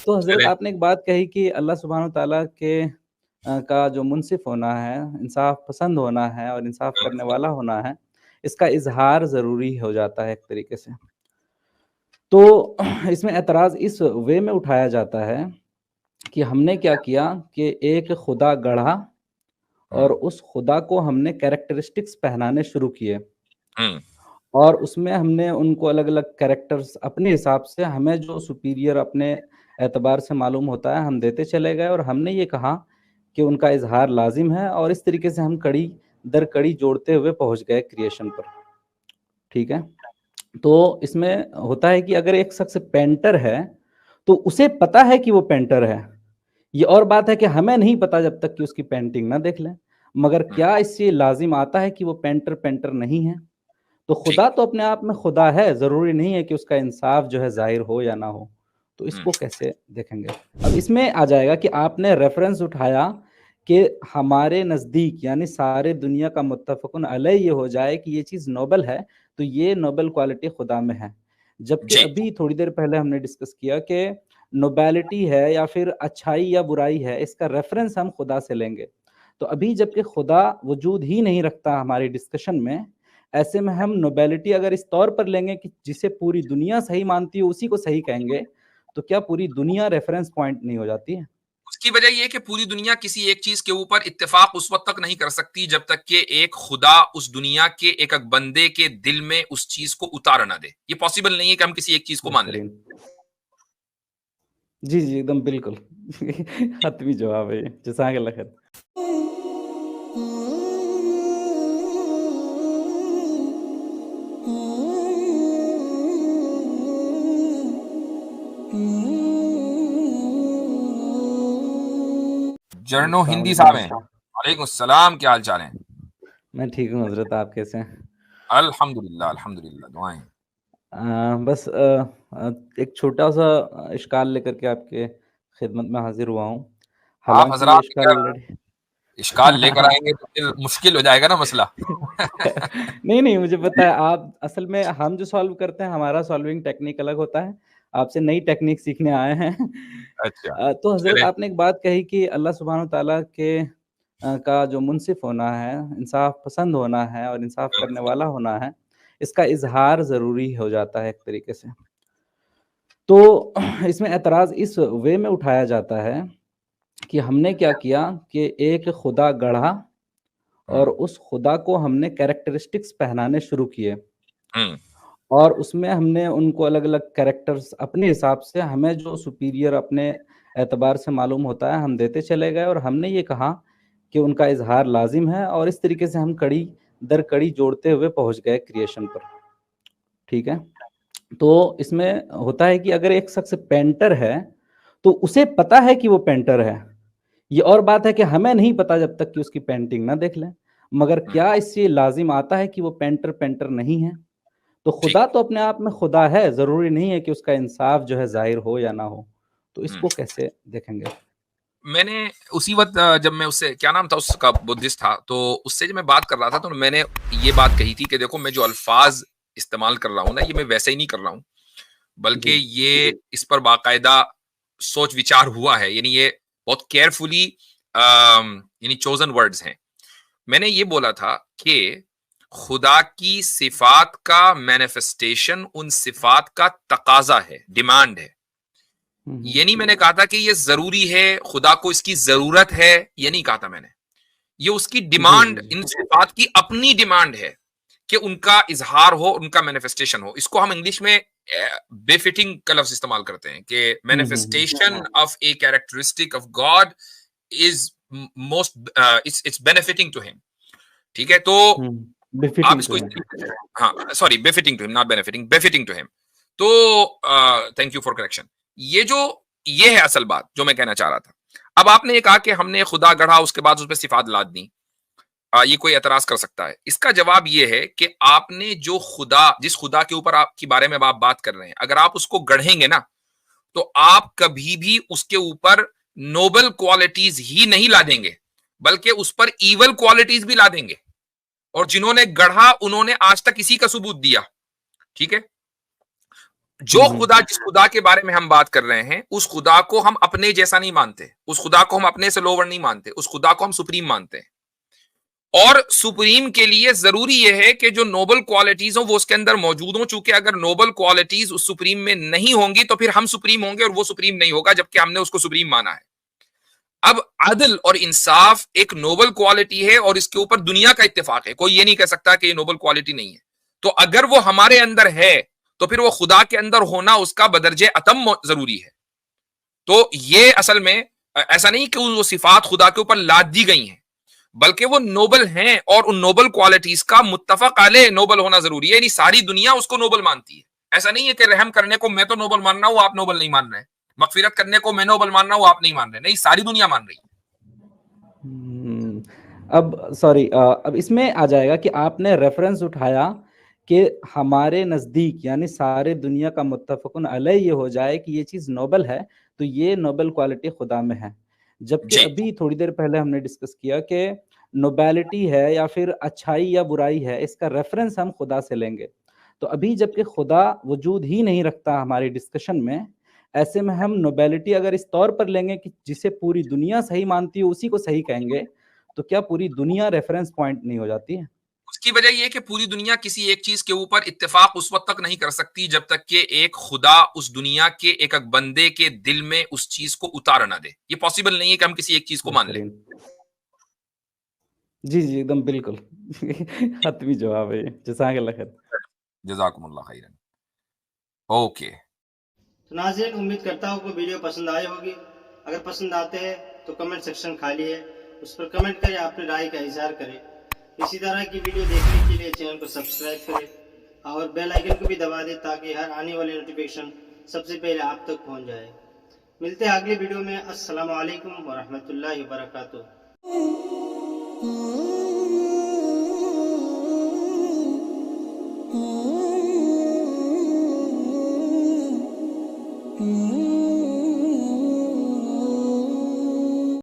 तो हज़रत चलें। आपने एक बात कही कि अल्लाह सुब्हानहू तआला के का जो मुनसिफ़ होना है, इंसाफ़ पसंद होना है और इंसाफ़ करने वाला होना है, इसका इज़हार ज़रूरी हो जाता है एक तरीके से। तो इसमें एतराज़ इस वे में उठाया जाता है कि हमने क्या किया कि एक खुदा गढ़ा और हुँ, उस खुदा को हमने कैरेक्टरिस्टिक्स पहनाने शुरू किए हुँ, और उसमें हमने उनको अलग-अलग कैरेक्टर्स अपने हिसाब से हमें जो सुपीरियर अपने एतबार से मालूम होता है, हम देते चले गए और हमने ये कहा कि उनका इज़हार लाज़िम है और इस तरीके से हम कड़ी दर कड़ी जोड़ते हुए पहुँच गए क्रिएशन पर, ठीक है? तो इसमें होता है कि अगर एक शख़्स पेंटर है, तो उसे पता है कि वो पेंटर है। ये और बात है कि हमें नहीं पता जब तक कि उसकी पेंटिंग ना देख लें। मगर हुँ, क्या इससे लाज़िम आता है कि वो पेंटर, पेंटर नहीं है? तो खुदा ठीक। तो अपने आप में खुदा है, ज़रूरी नहीं है कि उसका इंसाफ़ जो है ज़ाहिर हो या ना हो। तो हुँ, इसको कैसे देखेंगे? अब इसमें आ जाएगा कि आपने रेफ़रेंस उठाया कि हमारे नज़दीक यानी सारे दुनिया का मुत्तफ़क़ुन अलैह ये हो जाए कि ये चीज़ नोबल है, तो ये नोबल क्वालिटी खुदा में है। जबकि जी, अभी थोड़ी देर पहले हमने डिस्कस किया कि नोबैलिटी है या फिर अच्छाई या बुराई है, इसका रेफ़रेंस हम खुदा से लेंगे। तो अभी जबकि खुदा वजूद ही नहीं रखता हमारी डिस्कशन में, ऐसे में हम नोबेलिटी अगर इस तौर पर लेंगे कि जिसे पूरी दुनिया सही मानती है, उसी को सही कहेंगे, तो क्या पूरी दुनिया रेफ़रेंस पॉइंट नहीं हो जाती है? उसकी वजह ये है कि पूरी दुनिया किसी एक चीज़ के ऊपर इत्तेफ़ाक उस वक़्त तक नहीं कर सकती जब तक कि एक खुदा उस दुनिया के एक-एक बंदे के दिल में उस चीज़ को उतार ना दे। ये पॉसिबल नहीं है कि हम किसी एक चीज़ को मान लें। बेहतरीन। जी, जी, एकदम बिल्कुल। हतमी जवाब है ये। जज़ाकल्लाह खैर। जी, जर्नो अस्सलाम हिंदी वालेकुम साहब हैं। हज़रत। वालेकुम अस्सलाम, क्या हाल-चाल हैं? मैं ठीक हूँ हज़रत, आप कैसे हैं? अल्हम्दुलिल्लाह, अल्हम्दुलिल्लाह, दुआएँ। बस एक छोटा-सा इश्काल लेकर के आपके खिदमत में हाज़िर हुआ हूँ। आप हालाँकि ये हज़रात इश्काल अगर ऑलरेडी इश्काल लेकर आएँगे तो फिर मुश्किल हो जाएगा ना मसला। नहीं, नहीं, मुझे पता है आप असल में हम जो सॉल्व करते हैं, हमारा सॉल्विंग टेक्निक अलग होता है। आपसे नई टेक्निक सीखने आए हैं। अच्छा, तो हज़रत चलें। आपने एक बात कही कि अल्लाह सुब्हानहू तआला के का जो मुनसिफ़ होना है, इंसाफ़ पसंद होना है और इंसाफ़ करने वाला होना है, इसका इज़हार ज़रूरी हो जाता है एक तरीके से। तो इसमें एतराज़ इस वे में उठाया जाता है कि हमने क्या किया कि एक खुदा गढ़ा हुँ, और उस खुदा को हमने कैरेक्टरिस्टिक्स पहनाने शुरू किए हुँ, और उसमें हमने उनको अलग-अलग कैरेक्टर्स अपने हिसाब से हमें जो सुपीरियर अपने एतबार से मालूम होता है, हम देते चले गए और हमने ये कहा कि उनका इज़हार लाज़िम है और इस तरीके से हम कड़ी दर कड़ी जोड़ते हुए पहुँच गए क्रिएशन पर, ठीक है? तो इसमें होता है कि अगर एक शख़्स पेंटर है, तो उसे पता है कि वो पेंटर है। ये और बात है कि हमें नहीं पता जब तक कि उसकी पेंटिंग ना देख लें। मगर हुँ, क्या इससे लाज़िम आता है कि वो पेंटर, पेंटर नहीं है? तो ठीक। खुदा तो अपने आप में खुदा है, ज़रूरी नहीं है कि उसका इंसाफ़ जो है ज़ाहिर हो या ना हो। तो हुँ। इसको कैसे देखेंगे? मैंने उसी वक़्त जब मैं उससे क्या नाम था उसका बुद्धिस्ट था, तो उससे जब मैं बात कर रहा था तो मैंने ये बात कही थी कि देखो मैं जो अल्फ़ाज़ इस्तेमाल कर रहा हूँ ना, ये मैं वैसे ही नहीं कर रहा हूँ, बल्कि जी। ये इस पर बाकायदा सोच-विचार हुआ है। यानी ये बहुत केयरफुली यानी चोज़न वर्ड्स हैं। मैंने ये बोला था कि खुदा की सिफ़ात का मैनिफेस्टेशन उन सिफ़ात का तकाज़ा है, डिमांड है। हुँ, हुँ। ये नहीं मैंने कहा था कि ये ज़रूरी है, खुदा को इसकी ज़रूरत है, ये नहीं कहा था मैंने। ये उसकी जी, जी, डिमांड, जी। इन सिफ़ात की अपनी डिमांड है कि उनका इज़हार हो, उनका मैनिफेस्टेशन हो। इसको हम इंग्लिश में बेफिटिंग का लफ्ज़ इस्तेमाल करते हैं कि हुँ, हुँ, हुँ। Manifestation of a characteristic of God is most it's benefiting to him. ठीक है? तो हुँ, आप बिफिटिंग टू इसको इस हिम। तरीके से हाँ, sorry befitting to him, not benefiting, befitting to him. तो थैंक यू फॉर करेक्शन। ये है असल बात जो मैं कहना चाह रहा था। अब आपने ये कहा कि हमने खुदा गढ़ा, उसके बाद उसपे सिफ़ात लाद दी। ये कोई एतराज़ कर सकता है। इसका जवाब ये है कि आपने जो खुदा जिस खुदा के ऊपर आपके बारे में आप बात कर रहे हैं, अगर आप उसको गढ़ेंगे ना, तो आप कभी भी उसके ऊपर नोबल क्वालिटीज़ ही नहीं लादेंगे, बल्कि उस पर इविल क्वालिटीज़ भी लादेंगे। और जिन्होंने गढ़ा, उन्होंने आज तक इसी का सबूत दिया। ठीक है? जो खुदा, जिस खुदा के बारे में हम बात कर रहे हैं, उस खुदा को हम अपने जैसा नहीं मानते, उस खुदा को हम अपने से लोअर नहीं मानते, उस खुदा को हम सुप्रीम मानते हैं। और सुप्रीम के लिए जरूरी यह है कि जो नोबल क्वालिटीज हो वो उसके अंदर मौजूद हो, चूंकि अगर नोबल क्वालिटीज उस सुप्रीम में नहीं होंगी तो फिर हम सुप्रीम होंगे और वो सुप्रीम नहीं होगा, जबकि हमने उसको सुप्रीम माना है। अब अदल और इंसाफ एक नोबल क्वालिटी है और इसके ऊपर दुनिया का इत्तेफाक है, कोई ये नहीं कह सकता कि ये नोबल क्वालिटी नहीं है। तो अगर वो हमारे अंदर है तो फिर वो खुदा के अंदर होना उसका बदरजे अतम जरूरी है। तो ये असल में ऐसा नहीं कि वो सिफात खुदा के ऊपर लाद दी गई हैं, बल्कि वो नोबल हैं और उन नोबल क्वालिटीज का मुत्तफक अलैह नोबल होना जरूरी है, यानी सारी दुनिया उसको नोबल मानती है। ऐसा नहीं है कि रहम करने को मैं तो नोबल मान रहा हूं, आप नोबल नहीं मान रहे, मगफिरत करने को मैं नोबल मान रहा हूं, आप नहीं मान रहे, नहीं, सारी दुनिया मान रही है। अब सॉरी, अब इसमें आ जाएगा कि आपने रेफरेंस उठाया कि हमारे नजदीक यानी सारे दुनिया का मुत्तफकुन अलैह ये हो जाए कि ये चीज नोबल है, तो ये नोबल क्वालिटी खुदा में है। जबकि अभी थोड़ी देर पहले हमने डिस्कस किया कि नोबेलिटी है या फिर अच्छाई या बुराई है, इसका रेफरेंस हम खुदा से लेंगे। तो अभी जबकि खुदा वजूद ही नहीं रखता हमारी डिस्कशन में, ऐसे में हम नोबेलिटी अगर इस तौर पर लेंगे कि जिसे पूरी दुनिया सही मानती है उसी को सही कहेंगे, तो क्या पूरी दुनिया रेफरेंस पॉइंट नहीं हो जाती है? उसकी वजह यह है कि पूरी दुनिया किसी एक चीज के ऊपर इत्तेफाक उस वक्त तक नहीं कर सकती जब तक कि एक खुदा उस दुनिया के एक बंदे के दिल में उस चीज को उतार ना दे। ये पॉसिबल नहीं है कि हम किसी एक चीज को मान लें। जी जी, एकदम बिल्कुल हतमी जवाब है। जज़ाकल्लाह खैर। जज़ाकुमुल्लाह खैरन। ओके, तो नाज़रीन, उम्मीद करता हूँ कि वीडियो पसंद आई होगी। अगर पसंद आते हैं तो कमेंट सेक्शन खाली है, उस पर कमेंट करें, अपनी राय का इजहार करें। इसी तरह की वीडियो देखने के लिए चैनल को सब्सक्राइब करें और बेल आइकन को भी दबा दें ताकि हर आने वाली नोटिफिकेशन सबसे पहले आप तक पहुँच जाए। मिलते हैं अगली वीडियो में। अस्सलामु अलैकुम व रहमतुल्लाहि व बरकातुहू।